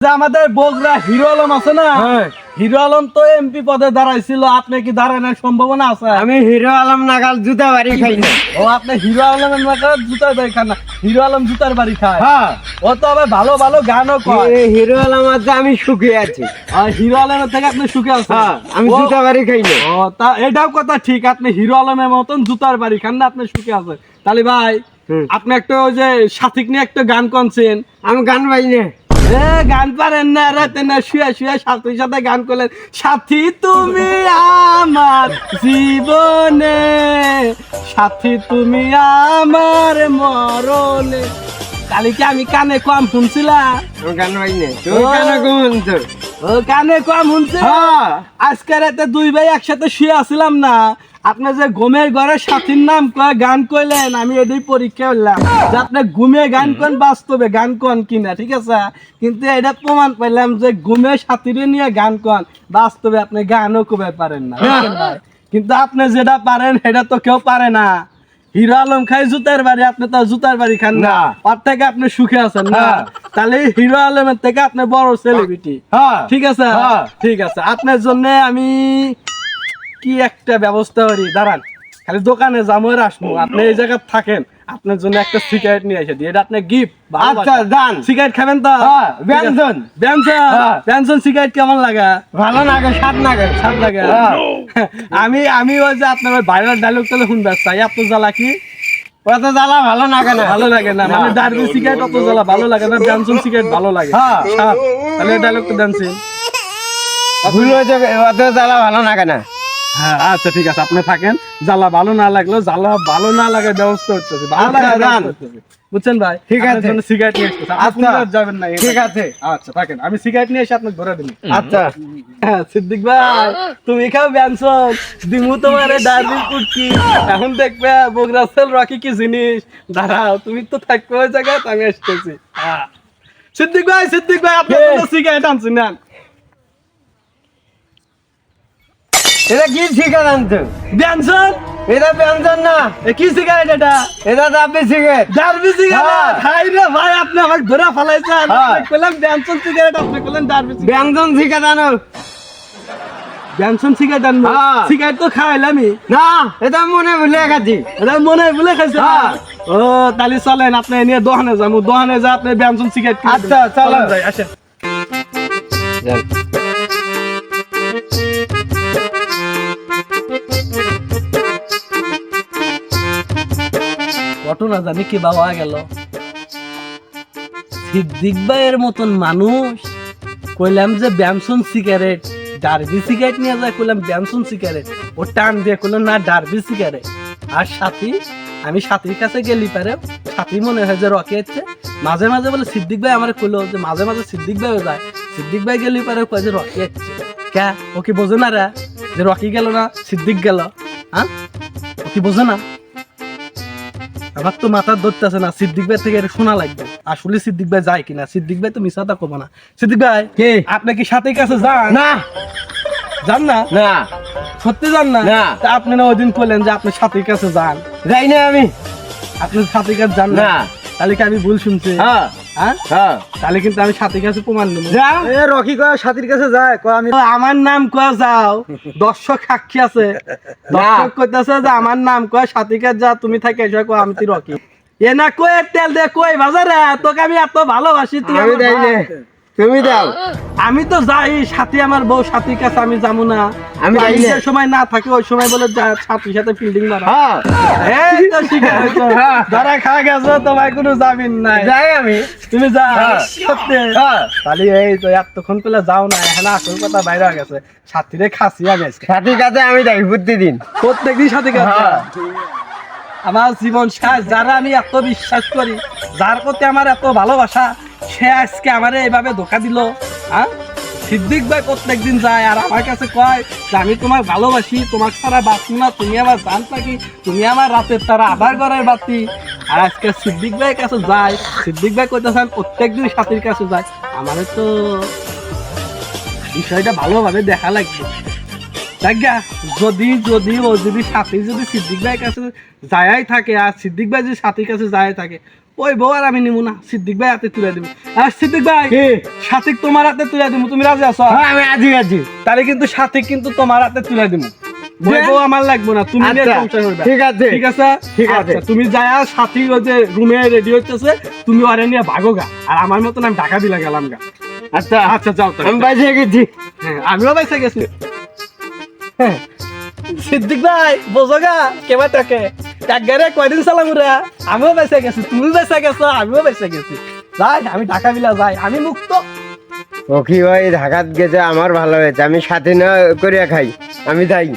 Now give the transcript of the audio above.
আমাদের বগুড়া হিরো আলম আছে না, হিরো আলম তো এমপি পদে দাঁড়াইছিল, আপনি কি দাঁড়ানোর সম্ভাবনা আছে? আমি হিরো আলম নাগাল জুতা বাড়ি খাই না। ও আপনি হিরো আলমের নাগাল জুতার বাড়ি খান না? হিরো আলম জুতার বাড়ি খায়। হ্যাঁ, ও তো আবার ভালো ভালো গানও কয়। এই হিরো আলম আছে, আমি সুখে আছি। আর হিরো আলমের থেকে আপনি সুখে আছেন। হ্যাঁ, আমি ও- জুতা বাড়ি খাই না। ও তা এটাও কথা ঠিক, আপনি হিরো আলমের মতন জুতার বাড়ি খান না, আপনি সুখে আছেন। তাহলে ভাই আপনি একটা ওই যে সাথিক নিয়ে একটা গান করছেন। আমি গান পাই না। গান পারেন না, রাতে না শুয়ে শুয়ে সাথীর সাথে গান করলেন, সাথী তুমি আমার জীবনে, সাথী তুমি আমার মরণে। কালিকে আমি কানে কম শুনছিলাম। আমি গান পাই না। তুই গান কোন তো? ও কানে কম শুনছে। হ্যাঁ, আজকে রাতে দুই ভাই একসাথে শুয়ে আসছিলাম না, আপনার যে ঘুমের ঘরে সাথীর নাম কয় গান কইলেন, আমি এটাই পরীক্ষা করলাম যে আপনি ঘুমে গান কোন বাস্তবে গান কোন কিনা, ঠিক আছে? কিন্তু এটা প্রমাণ পাইলাম যে ঘুমে সাথীরে নিয়ে গান কোন বাস্তবে আপনি গানও কবে পারেন না, বুঝছেন ভাই? কিন্তু আপনি যেটা পারেন সেটা তো কেউ পারে না। হিরো আলম খাই জুতার বাড়ি, আপনি তো জুতার বাড়ি খান না, ওর থেকে আপনি সুখে আছেন না। তাহলে হিরো আলমের থেকে আপনি বড় সেলিব্রিটি, ঠিক আছে? ঠিক আছে, আপনার জন্য আমি কি একটা ব্যবস্থা করি, দাঁড়ান খালি দোকানে যাবো আর আসবো, আপনি এই জায়গায় থাকেন, আপনার জন্য একটা সিগারেট নিয়ে এসে দিই, এটা আপনার গিফট। আচ্ছা দান। সিগারেট খাবেন তো? ব্যঞ্জন ব্যঞ্জন সিগারেট কেমন লাগা? ভালো লাগে, স্বাদ লাগে। স্বাদ লাগে। আমি আমি ওই যে আপনার ভাইরাল ডায়লগ তাহলে শুনবে চাই, আপনার জ্বালা কি? অত জ্বালা ভালো লাগে না। ভালো লাগে না মানে ডার্বি সিগারেট অত জ্বালা ভালো লাগে না, ব্যঞ্জন সিগারেট ভালো লাগে। স্বাদ। তাহলে ডায়লগটা দেনছেন ভুল হয়ে যাবে, অত জ্বালা ভালো লাগে না। হ্যাঁ আচ্ছা ঠিক আছে, আপনি থাকেন, জ্বালা ভালো না লাগলো, জ্বালা ভালো না লাগার ব্যবস্থা হচ্ছে, বুঝছেন ভাই? ঠিক আছে, সিগারেট নিয়ে আসতেছি, আপনি যাবেন না, ঠিক আছে। আচ্ছা থাকেন, আমি সিগারেট নিয়ে এসে আপনাকে ধরে দিন। আচ্ছা সিদ্দিক ভাই তুমি খাও ব্যঞ্জন, দিমু তোমার ডার্বির কুটকি, এখন দেখবে বগুড়া সেল রকি কি জিনিস। দাঁড়াও, তুমি তো থাকবে ওই জায়গায়, আমি আসতেছি। সিদ্দিক ভাই আপনার সিগারেট আনছি না? এটা কি সিগারেট আনছো? ব্যঞ্জন। এটা ব্যঞ্জন না, কি সিগারেট এটা? এটা ডাব্বি সিগারেট। Derby cigarette? হাই রে ভাই, আপনি আমাকে ধরে ফেলাইছেন। আপনি কইলাম ব্যঞ্জন সিগারেট, আপনি কইলেন ডার্বি সিগারেট। ব্যঞ্জন সিগারেট আনো। ব্যঞ্জন সিগারেট আনবো? সিগারেট তো খাইলামই না, এটা মনে ভুলে গেছি। এটা মনে ভুলে খাইছে। ও তাহলে চলেন, আপনি নিয়ে দোকানে যাবো, দোকানে যা আপনি ব্যঞ্জন সিগারেট। আচ্ছা চলো যাই, আসেন। ঘটনা জানি কি বাবা গেল, সিদ্দিক ভাইয়ের মতন মানুষ কইলাম যে ব্যঞ্জন সিগারেট, ডার্বি সিগারেট নিয়ে যায়, কইলাম ব্যঞ্জন সিগারেট, ও টান দিয়ে কইল না ডার্বি সিগারেট। আর সাথী, আমি সাথীর কাছে গেলি পারে, সাথী মনে হয় যে রকি হচ্ছে, মাঝে মাঝে বলে সিদ্দিক ভাই আমার কইলো যে মাঝে মাঝে সিদ্দিক ভাইও যায়, সিদ্দিক ভাই গেলি পারে কয় যে রকি হচ্ছে। কে ও কি বোঝে না রে যে রকি গেল না সিদ্দিক গেল? হ্যাঁ, ও কি বোঝে না? আমার তো মাথার ধরতেছে না, সিদ্দিক ভাই থেকে এটা শোনা লাগবে আসলে সিদ্দিক ভাই যায় কিনা। সিদ্দিক ভাই তো মিশাতা কব না। সিদ্দিক ভাই কে? আপনি কি সাথীর কাছে যান? না যান না? না, সত্যি যান না? না। তা আপনি না ওই দিন কইলেন যে আপনি সাথীর কাছে যান, যাই না আমি। আপনি সাথীর কাছে যান না? না। তাহলে কি আমি ভুল শুনছি? হ্যাঁ হ্যাঁ, হ্যাঁ, তাহলে কিন্তু আমি সাথীর কাছে প্রমাণ নেব। যাও। এ রকি কয় সাথীর কাছে যায়, কয় আমি। আমার নাম কয়া যাও, দর্শক সাক্ষী আছে, দর্শক কইতাছে যে আমার নাম কয় সাথীর কাছে যা, তুমি থাকে এসে কয় আমি তুই রকি। এ না কই তেল দে কই বাজারে, তোকে আমি এত ভালোবাসি, তুই আমি আমার দেই না, ভাই। তুমি দাও। আমি তো যাই সাথী, আমার বউ সাথীর কাছে আমি যাবো না? আমি যাই না। যে সময় না থাকে ওই সময় বলে সাথীর সাথে ফিল্ডিং মারা। হ্যাঁ, এই তো শিখে গেছো, ধরা খাওয়া গেছো, তোমার কোনো জামিন নাই। যাই আমি। তুমি যাও, হ্যাঁ। সত্যি? হ্যাঁ, তাহলে এই তো এতক্ষণ পেলে যাও না, এখন আসল কথা বাইরে হয়ে গেছে, সাথীরে খাসি আমি আজকে। সাথীর কাছে আমি যাই বুদ্ধি দিন। প্রত্যেকদিন সাথী কাছে। হ্যাঁ। আমার জীবন শেষ, যারা আমি এত বিশ্বাস করি, যার প্রতি আমার এত ভালোবাসা, সে আজকে আমারে এইভাবে ধোকা দিল। হ্যাঁ, সিদ্দিক ভাই প্রত্যেকদিন যায় আর আমার কাছে কয় যে আমি তোমার ভালোবাসি, তোমার ছাড়া বাঁচি না, তুমি আমার জান থাকি, তুমি আমার রাতের তারা আধার ঘরের বাতি। আর আজকে সিদ্দিক ভাইয়ের কাছে যায়, সিদ্দিক ভাই কইতেছেন প্রত্যেকদিন সাথীর কাছে যায়, আমাদের তো বিষয়টা ভালোভাবে দেখা লাগবে। দেখা যদি যদি ও যদি সাথী যদি সিদ্দিক ভাইয়ের কাছে যায়াই থাকে আর সিদ্দিক ভাই যদি সাথীর কাছে যায় থাকে ওই বউ আর আমি নিবো না, সিদ্দিক ভাই হাতে তুলে দিব। আর সিদ্দিক ভাই কি? সাথীক তোমার হাতে তুলে দিব, তুমি রাজি আছো? হ্যাঁ, আমি আজি আছি। তাহলে কিন্তু সাথীক কিন্তু তোমার হাতে তুলে দিব। ওই যে? বউ আমার লাগবো না, তুমি নিয়ে আচ্ছা, সংসার করবে। ঠিক আছে। ঠিক আছে, ঠিক আছে। আচ্ছা, তুমি যায়া সাথী ওই যে রুমে রেডি হইতেছে, তুমি ওরে নিয়ে ভাগো গা, আর আমার মতন আমি ঢাকা দিলা গেলাম গা। আচ্ছা আচ্ছা যাও তাহলে। আমি বাইরে গেছি। হ্যাঁ, আমিও বাইসে গেছি। হ্যাঁ, সিদ্দিক ভাই বোঝো গা কেবাটাকে একগারে কয়দিন চালাম রে, আমিও বেঁচে গেছি, তুমি বেঁচে গেছো, আমিও বেঁচে গেছি। যাই আমি ঢাকা বিলা যাই, আমি মুক্ত। ও কি ভাই ঢাকাত গেছে আমার ভালো হয়েছে, আমি সাথে না করিয়া খাই, আমি যাই।